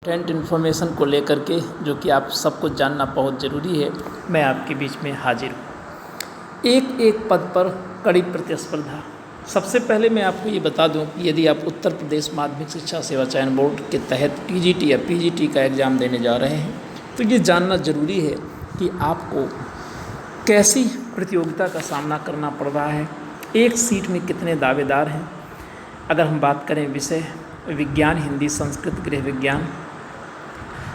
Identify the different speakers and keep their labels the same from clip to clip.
Speaker 1: Tent information को लेकर के जो कि आप सबको जानना बहुत ज़रूरी है, मैं आपके बीच में हाजिर हूँ। एक एक पद पर कड़ी प्रतिस्पर्धा। सबसे पहले मैं आपको ये बता दूं कि यदि आप उत्तर प्रदेश माध्यमिक शिक्षा सेवा चयन बोर्ड के तहत टीजीटी या पीजीटी का एग्ज़ाम देने जा रहे हैं तो ये जानना ज़रूरी है कि आपको कैसी प्रतियोगिता का सामना करना पड़ रहा है, एक सीट में कितने दावेदार हैं। अगर हम बात करें विषय विज्ञान, हिंदी, संस्कृत, गृह विज्ञान,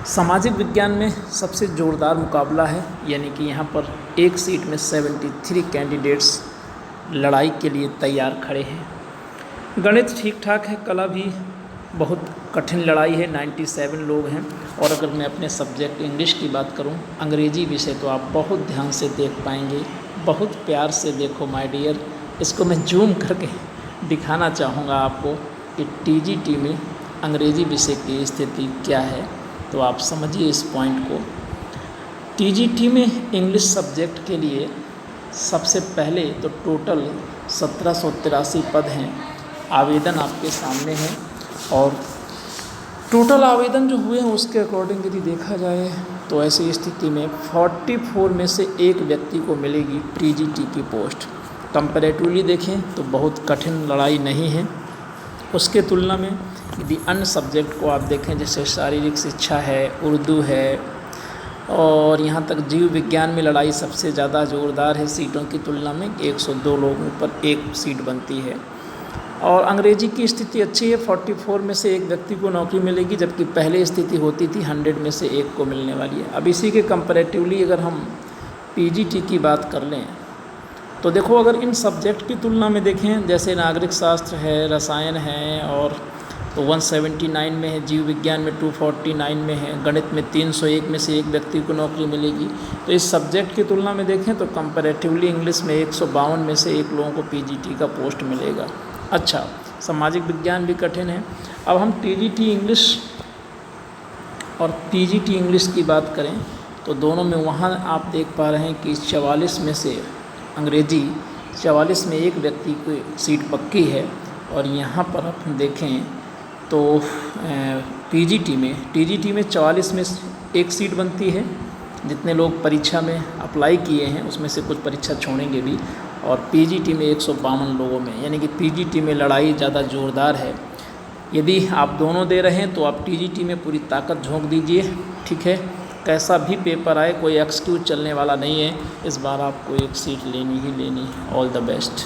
Speaker 1: सामाजिक विज्ञान में सबसे ज़ोरदार मुकाबला है, यानी कि यहाँ पर एक सीट में 73 कैंडिडेट्स लड़ाई के लिए तैयार खड़े हैं। गणित ठीक ठाक है, कला भी बहुत कठिन लड़ाई है, 97 लोग हैं। और अगर मैं अपने सब्जेक्ट इंग्लिश की बात करूं, अंग्रेजी विषय तो आप बहुत ध्यान से देख पाएंगे, बहुत प्यार से देखो माय डियर। इसको मैं जूम करके दिखाना चाहूँगा आपको कि टीजीटी में अंग्रेजी विषय की स्थिति क्या है, तो आप समझिए इस पॉइंट को। टीजीटी में इंग्लिश सब्जेक्ट के लिए सबसे पहले तो टोटल 1783 पद हैं। आवेदन आपके सामने हैं और टोटल आवेदन जो हुए हैं उसके अकॉर्डिंग यदि देखा जाए तो ऐसी स्थिति में 44 में से एक व्यक्ति को मिलेगी टीजीटी की पोस्ट। कंपैरेटिवली देखें तो बहुत कठिन लड़ाई नहीं है। उसके तुलना में यदि अन्य सब्जेक्ट को आप देखें, जैसे शारीरिक शिक्षा है, उर्दू है, और यहाँ तक जीव विज्ञान में लड़ाई सबसे ज़्यादा ज़ोरदार है सीटों की तुलना में। 102 लोगों पर एक सीट बनती है। और अंग्रेजी की स्थिति अच्छी है, 44 में से एक व्यक्ति को नौकरी मिलेगी, जबकि पहले स्थिति होती थी 100 में से एक को मिलने वाली है। अब इसी के कंपैरेटिवली अगर हम पीजीटी की बात कर लें तो देखो, अगर इन सब्जेक्ट की तुलना में देखें, जैसे नागरिक शास्त्र है, रसायन है, और तो 179 में है, जीव विज्ञान में 249 में है, गणित में 301 में से एक व्यक्ति को नौकरी मिलेगी। तो इस सब्जेक्ट की तुलना में देखें तो कंपैरेटिवली इंग्लिश में 152 में से एक लोगों को पीजीटी का पोस्ट मिलेगा। अच्छा, सामाजिक विज्ञान भी कठिन है। अब हम टीजीटी इंग्लिश और पीजीटी इंग्लिश की बात करें तो दोनों में वहाँ आप देख पा रहे हैं कि 44 में से अंग्रेजी 44 में एक व्यक्ति की सीट पक्की है। और यहाँ पर आप देखें तो टीजीटी में 44 में एक सीट बनती है। जितने लोग परीक्षा में अप्लाई किए हैं उसमें से कुछ परीक्षा छोड़ेंगे भी। और पीजीटी में 152 लोगों में, यानी कि पीजीटी में लड़ाई ज़्यादा ज़ोरदार है। यदि आप दोनों दे रहे हैं तो आप टीजीटी में पूरी ताकत झोंक दीजिए, ठीक है। कैसा भी पेपर आए, कोई एक्सक्यूज चलने वाला नहीं है। इस बार आपको एक सीट लेनी ही लेनी है। All the best.